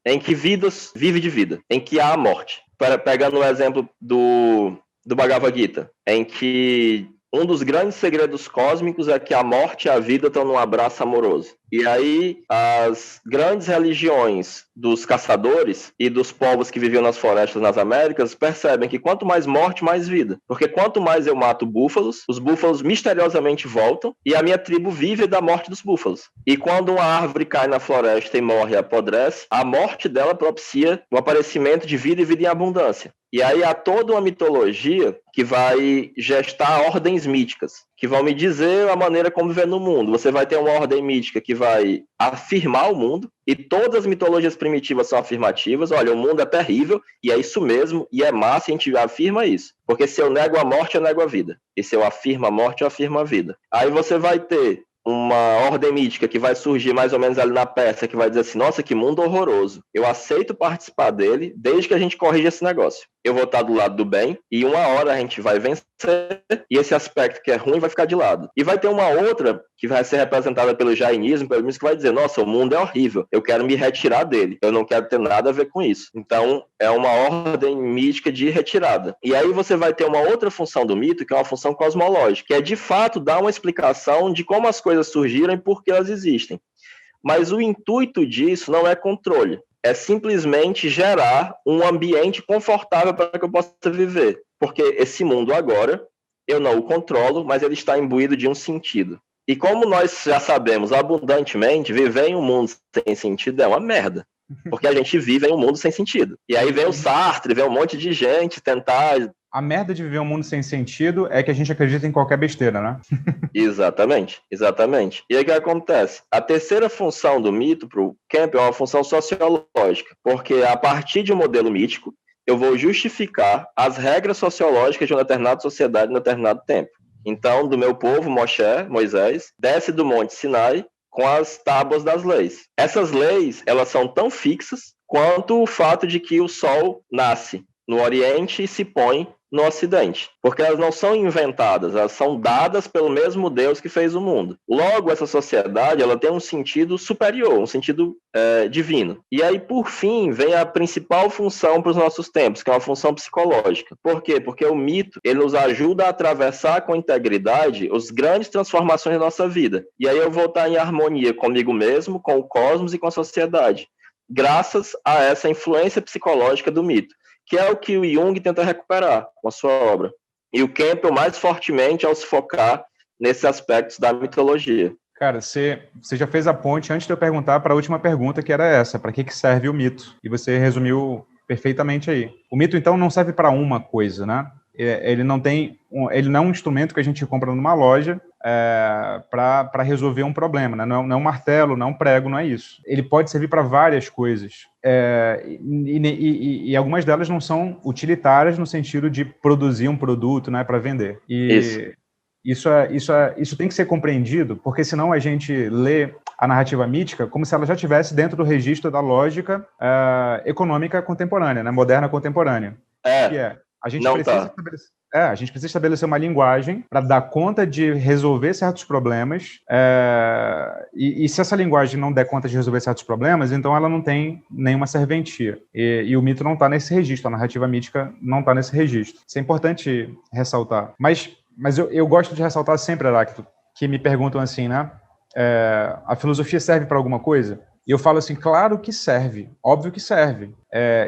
em que vidas vive de vida, em que há a morte. Pegando o exemplo do Bhagavad Gita, em que um dos grandes segredos cósmicos é que a morte e a vida estão num abraço amoroso. E aí, as grandes religiões dos caçadores e dos povos que viviam nas florestas nas Américas percebem que quanto mais morte, mais vida. Porque quanto mais eu mato búfalos, os búfalos misteriosamente voltam e a minha tribo vive da morte dos búfalos. E quando uma árvore cai na floresta e morre e apodrece, a morte dela propicia o aparecimento de vida e vida em abundância. E aí há toda uma mitologia que vai gestar ordens míticas, que vão me dizer a maneira como viver no mundo. Você vai ter uma ordem mítica que vai afirmar o mundo, e todas as mitologias primitivas são afirmativas. Olha, o mundo é terrível, e é isso mesmo, e é massa, e a gente afirma isso. Porque se eu nego a morte, eu nego a vida. E se eu afirmo a morte, eu afirmo a vida. Aí você vai ter uma ordem mítica que vai surgir mais ou menos ali na Pérsia, que vai dizer assim, nossa, que mundo horroroso. Eu aceito participar dele, desde que a gente corrija esse negócio. Eu vou estar do lado do bem, e uma hora a gente vai vencer, e esse aspecto que é ruim vai ficar de lado. E vai ter uma outra, que vai ser representada pelo jainismo, pelo menos, que vai dizer, nossa, o mundo é horrível, eu quero me retirar dele, eu não quero ter nada a ver com isso. Então, é uma ordem mística de retirada. E aí você vai ter uma outra função do mito, que é uma função cosmológica, que é, de fato, dar uma explicação de como as coisas surgiram e por que elas existem. Mas o intuito disso não é controle. É simplesmente gerar um ambiente confortável para que eu possa viver. Porque esse mundo agora, eu não o controlo, mas ele está imbuído de um sentido. E como nós já sabemos abundantemente, viver em um mundo sem sentido é uma merda. Porque a gente vive em um mundo sem sentido. E aí vem o Sartre, vem um monte de gente tentar... A merda de viver um mundo sem sentido é que a gente acredita em qualquer besteira, né? Exatamente, exatamente. E aí o que acontece? A terceira função do mito para o Campbell é uma função sociológica, porque a partir de um modelo mítico, eu vou justificar as regras sociológicas de uma determinada sociedade em um determinado tempo. Então, do meu povo, Moisés, desce do Monte Sinai com as tábuas das leis. Essas leis, elas são tão fixas quanto o fato de que o sol nasce no Oriente e se põe no Ocidente, porque elas não são inventadas, elas são dadas pelo mesmo Deus que fez o mundo. Logo, essa sociedade ela tem um sentido superior, um sentido divino. E aí, por fim, vem a principal função para os nossos tempos, que é uma função psicológica. Por quê? Porque o mito ele nos ajuda a atravessar com integridade as grandes transformações da nossa vida. E aí eu vou estar em harmonia comigo mesmo, com o cosmos e com a sociedade, graças a essa influência psicológica do mito, que é o que o Jung tenta recuperar com a sua obra. E o Campbell mais fortemente ao se focar nesses aspectos da mitologia. Cara, você já fez a ponte antes de eu perguntar para a última pergunta, que era essa, para que serve o mito? E você resumiu perfeitamente aí. O mito, então, não serve para uma coisa, né? Ele não é um instrumento que a gente compra numa loja para resolver um problema, né? Não é um martelo, não é um prego, não é isso. Ele pode servir para várias coisas. E algumas delas não são utilitárias no sentido de produzir um produto, né, para vender. E isso tem que ser compreendido, porque senão a gente lê a narrativa mítica como se ela já estivesse dentro do registro da lógica econômica contemporânea, né, moderna contemporânea. A gente precisa estabelecer uma linguagem para dar conta de resolver certos problemas, e se essa linguagem não der conta de resolver certos problemas, então ela não tem nenhuma serventia. E o mito não está nesse registro, a narrativa mítica não está nesse registro. Isso é importante ressaltar. Mas eu gosto de ressaltar sempre, Heráclito, que me perguntam assim, né? A filosofia serve para alguma coisa? E eu falo assim, claro que serve, óbvio que serve.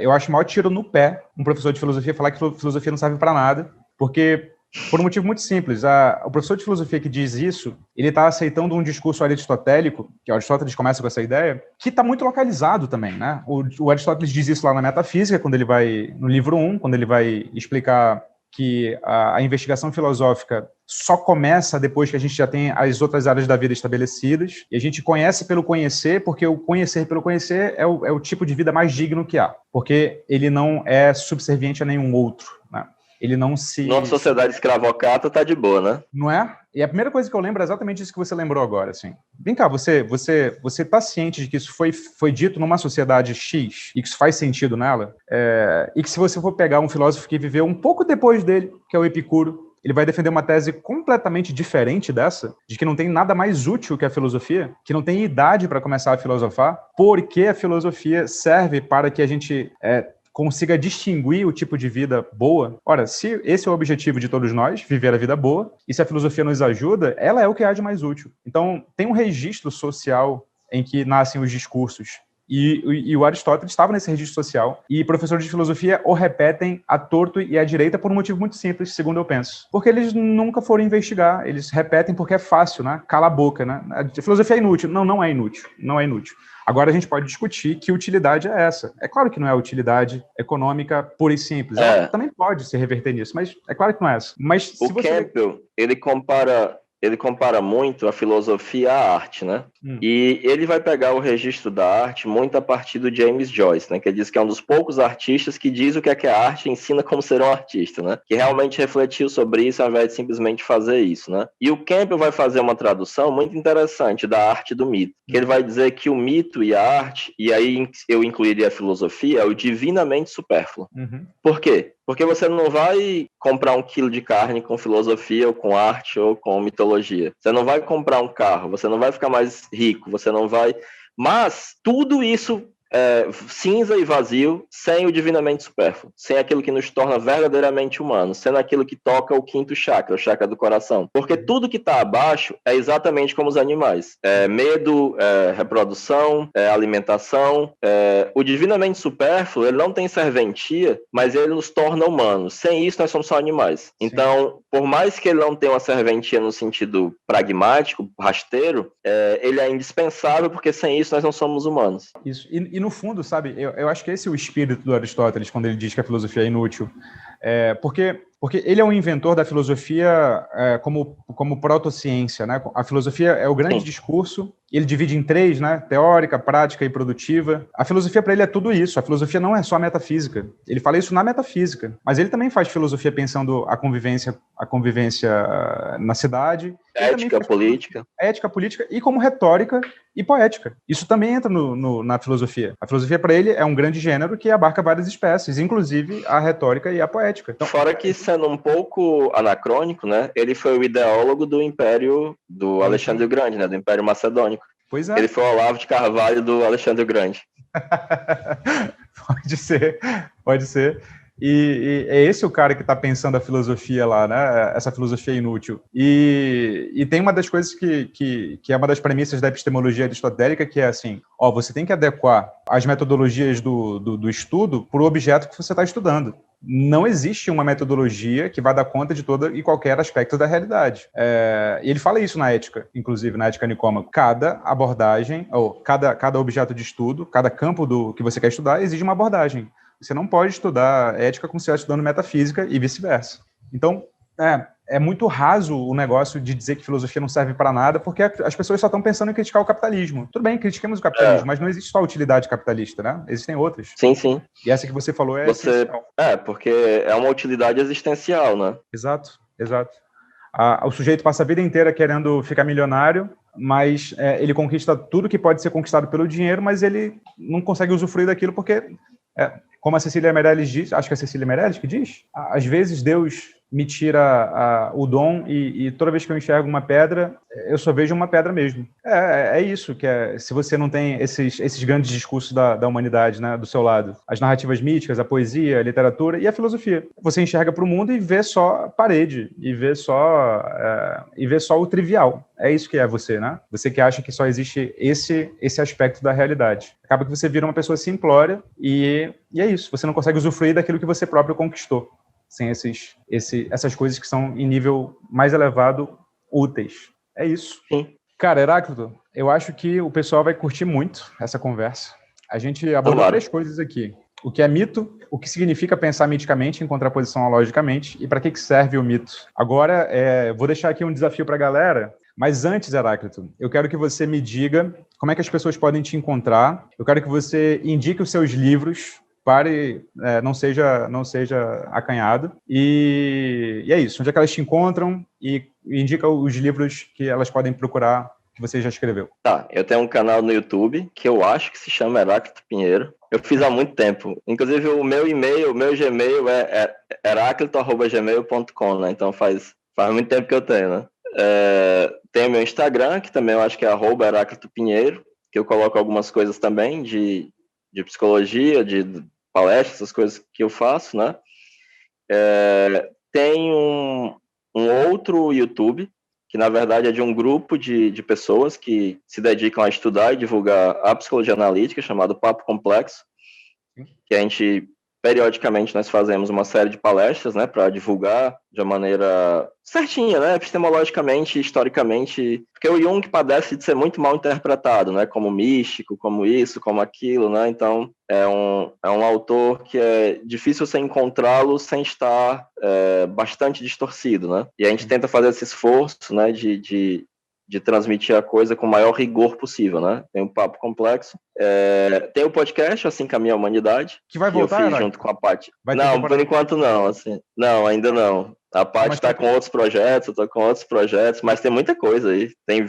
Eu acho o maior tiro no pé um professor de filosofia falar que filosofia não serve para nada, porque, por um motivo muito simples, o professor de filosofia que diz isso, ele está aceitando um discurso aristotélico, que o Aristóteles começa com essa ideia, que está muito localizado também, né? O Aristóteles diz isso lá na Metafísica, quando ele vai, no livro 1, quando ele vai explicar que a investigação filosófica só começa depois que a gente já tem as outras áreas da vida estabelecidas, e a gente conhece pelo conhecer, porque o conhecer pelo conhecer é o tipo de vida mais digno que há, porque ele não é subserviente a nenhum outro, né? Ele não se... Numa sociedade escravocrata, tá de boa, né? Não é? E a primeira coisa que eu lembro é exatamente isso que você lembrou agora, assim. Vem cá, você tá ciente de que isso foi dito numa sociedade X e que isso faz sentido nela? E que se você for pegar um filósofo que viveu um pouco depois dele, que é o Epicuro, ele vai defender uma tese completamente diferente dessa, de que não tem nada mais útil que a filosofia, que não tem idade para começar a filosofar, porque a filosofia serve para que a gente... consiga distinguir o tipo de vida boa. Ora, se esse é o objetivo de todos nós, viver a vida boa, e se a filosofia nos ajuda, ela é o que há de mais útil. Então, tem um registro social em que nascem os discursos. E o Aristóteles estava nesse registro social, e professores de filosofia o repetem à torto e à direita por um motivo muito simples, segundo eu penso. Porque eles nunca foram investigar, eles repetem porque é fácil, né? Cala a boca, né? A filosofia é inútil. Não, não é inútil. Não é inútil. Agora a gente pode discutir que utilidade é essa. É claro que não é a utilidade econômica pura e simples. Ela também pode se reverter nisso, mas é claro que não é essa. Mas se o Campbell, ele compara muito a filosofia à arte, né? E ele vai pegar o registro da arte muito a partir do James Joyce, né? Que ele diz que é um dos poucos artistas que diz o que é a arte e ensina como ser um artista, né? Que realmente refletiu sobre isso ao invés de simplesmente fazer isso, né? E o Campbell vai fazer uma tradução muito interessante da arte e do mito, que ele vai dizer que o mito e a arte, e aí eu incluiria a filosofia, é o divinamente supérfluo. Por quê? Porque você não vai comprar 1 quilo de carne com filosofia, ou com arte, ou com mitologia. Você não vai comprar um carro, você não vai ficar mais rico, você não vai... Mas tudo isso cinza e vazio, sem o divinamente supérfluo, sem aquilo que nos torna verdadeiramente humanos, sendo aquilo que toca o 5º chakra, o chakra do coração. Porque tudo que está abaixo é exatamente como os animais. Medo, reprodução, alimentação. O divinamente supérfluo, ele não tem serventia, mas ele nos torna humanos. Sem isso, nós somos só animais. Sim. Então, por mais que ele não tenha uma serventia no sentido pragmático, rasteiro, ele é indispensável, porque sem isso nós não somos humanos. Isso. E no fundo, sabe, eu acho que esse é o espírito do Aristóteles, quando ele diz que a filosofia é inútil. Porque ele é um inventor da filosofia como protociência, né? A filosofia é o grande discurso, ele divide em 3, né? Teórica, prática e produtiva. A filosofia para ele é tudo isso. A filosofia não é só metafísica. Ele fala isso na metafísica, mas ele também faz filosofia pensando a convivência na cidade. Ética política. Ética política e como retórica e poética. Isso também entra na filosofia. A filosofia para ele é um grande gênero que abarca várias espécies, inclusive a retórica e a poética. Então, fora que, sendo um pouco anacrônico, né, ele foi o ideólogo do Império do Alexandre o Grande, né, do Império Macedônico. Pois é. Ele foi o Olavo de Carvalho do Alexandre o Grande. Pode ser, pode ser. E é esse o cara que está pensando a filosofia lá, né? Essa filosofia inútil. E tem uma das coisas que é uma das premissas da epistemologia aristotélica, que é assim, você tem que adequar as metodologias do estudo para o objeto que você está estudando. Não existe uma metodologia que vai dar conta de todo e qualquer aspecto da realidade. E ele fala isso na ética, inclusive, na ética nicômaco. Cada abordagem, ou cada objeto de estudo, cada campo que você quer estudar, exige uma abordagem. Você não pode estudar ética como se estivesse estudando metafísica e vice-versa. Então, é muito raso o negócio de dizer que filosofia não serve para nada, porque as pessoas só estão pensando em criticar o capitalismo. Tudo bem, critiquemos o capitalismo, mas não existe só a utilidade capitalista, né? Existem outras. Sim, sim. E essa que você falou é essencial. Porque é uma utilidade existencial, né? Exato, exato. O sujeito passa a vida inteira querendo ficar milionário, mas ele conquista tudo que pode ser conquistado pelo dinheiro, mas ele não consegue usufruir daquilo porque... como a Cecília Meirelles diz, acho que é a Cecília Meirelles que diz, às vezes Deus me tira o dom e toda vez que eu enxergo uma pedra, eu só vejo uma pedra mesmo. É isso, se você não tem esses grandes discursos da humanidade, né, do seu lado. As narrativas míticas, a poesia, a literatura e a filosofia. Você enxerga para o mundo e vê só parede, e vê só o trivial. É isso que é você, né? Você que acha que só existe esse aspecto da realidade. Acaba que você vira uma pessoa simplória e é isso. Você não consegue usufruir daquilo que você próprio conquistou, sem essas coisas que são em nível mais elevado úteis. É isso. Sim. Cara, Heráclito, eu acho que o pessoal vai curtir muito essa conversa. A gente abordou 3 coisas aqui. o que é mito, o que significa pensar miticamente em contraposição a logicamente e para que serve o mito. Agora, vou deixar aqui um desafio para a galera, mas antes, Heráclito, eu quero que você me diga como é que as pessoas podem te encontrar, eu quero que você indique os seus livros, não seja acanhado, e é isso, onde é que elas te encontram e indica os livros que elas podem procurar que você já escreveu. Tá, eu tenho um canal no YouTube que eu acho que se chama Heráclito Pinheiro. Eu fiz há muito tempo. Inclusive, o meu e-mail, o meu Gmail é heráclito@gmail.com, né? Então faz muito tempo que eu tenho, né? Tem o meu Instagram, que também eu acho que é @Heráclito Pinheiro, que eu coloco algumas coisas também de psicologia, de palestras, essas coisas que eu faço, né? Tem um outro YouTube, que na verdade é de um grupo de pessoas que se dedicam a estudar e divulgar a psicologia analítica, chamado Papo Complexo, que a gente, periodicamente, nós fazemos uma série de palestras, né, para divulgar de uma maneira certinha, né, epistemologicamente, historicamente, porque o Jung padece de ser muito mal interpretado, né, como místico, como isso, como aquilo, né, então é um autor que é difícil você encontrá-lo sem estar bastante distorcido, né, e a gente tenta fazer esse esforço, né, de transmitir a coisa com o maior rigor possível, né? Tem um Papo Complexo. Tem o podcast, Assim Caminha a Humanidade. Que vai voltar, eu fiz junto com a Paty. Não, por enquanto não, assim. Não, ainda não. A Paty está com outros projetos, eu estou com outros projetos, mas tem muita coisa aí. Tem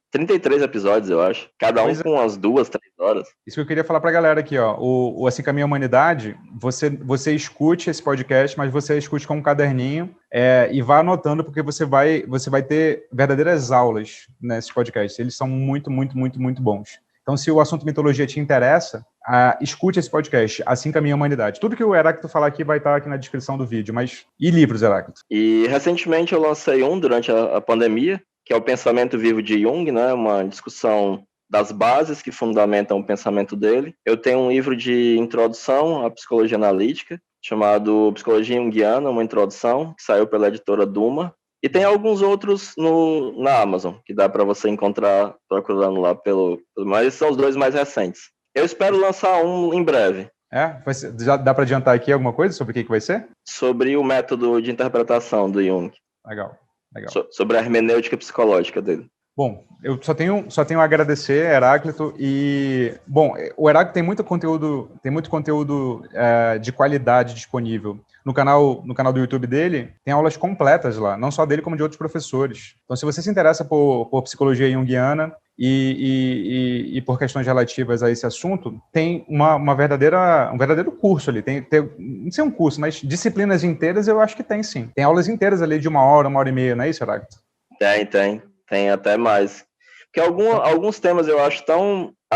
33 episódios, eu acho. Cada um com umas 2, 3 horas. Isso que eu queria falar para a galera aqui, ó. O Assim Caminha a Humanidade, você escute esse podcast, mas você escute com um caderninho e vá anotando, porque você vai ter verdadeiras aulas nesses podcasts. Eles são muito, muito, muito, muito bons. Então, se o assunto mitologia te interessa, escute esse podcast, Assim Caminha a Humanidade. Tudo que o Heráclito falar aqui vai estar aqui na descrição do vídeo, mas... E livros, Heráclito? E, recentemente, eu lancei durante a pandemia, que é o Pensamento Vivo de Jung, né? Uma discussão das bases que fundamentam o pensamento dele. Eu tenho um livro de introdução à psicologia analítica, chamado Psicologia Junguiana, uma introdução, que saiu pela editora Duma. E tem alguns outros na Amazon, que dá para você encontrar procurando lá mas esses são os 2 mais recentes. Eu espero lançar um em breve. Já dá para adiantar aqui alguma coisa sobre o que vai ser? Sobre o método de interpretação do Jung. Legal. Sobre a hermenêutica psicológica dele. Bom, eu só tenho a agradecer, Heráclito, e, bom, o Heráclito tem muito conteúdo de qualidade disponível. No canal do YouTube dele, tem aulas completas lá, não só dele, como de outros professores. Então, se você se interessa por psicologia junguiana e por questões relativas a esse assunto, tem um verdadeiro curso ali. Não sei um curso, mas disciplinas inteiras eu acho que tem, sim. Tem aulas inteiras ali de 1 hora, 1 hora e meia, não é isso, Heráclito? Tem até mais. Porque alguns temas eu acho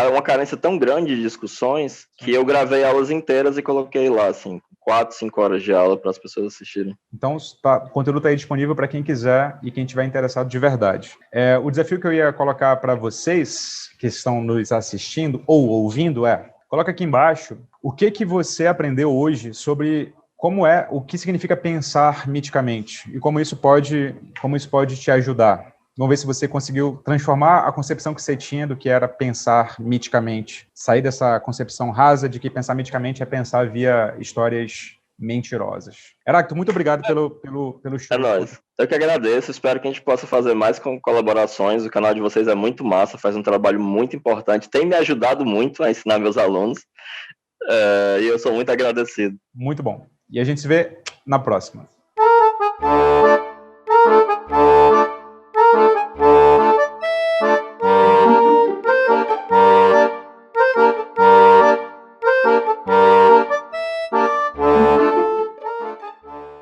uma carência tão grande de discussões que eu gravei aulas inteiras e coloquei lá, assim, 4, 5 horas de aula para as pessoas assistirem. Então, o conteúdo está aí disponível para quem quiser e quem estiver interessado de verdade. O desafio que eu ia colocar para vocês que estão nos assistindo ou ouvindo coloca aqui embaixo o que você aprendeu hoje sobre o que significa pensar miticamente e como isso pode te ajudar. Vamos ver se você conseguiu transformar a concepção que você tinha do que era pensar miticamente. Sair dessa concepção rasa de que pensar miticamente é pensar via histórias mentirosas. Heráclito, muito obrigado pelo show. É nóis. Eu que agradeço. Espero que a gente possa fazer mais com colaborações. O canal de vocês é muito massa, faz um trabalho muito importante. Tem me ajudado muito a ensinar meus alunos. E eu sou muito agradecido. Muito bom. E a gente se vê na próxima.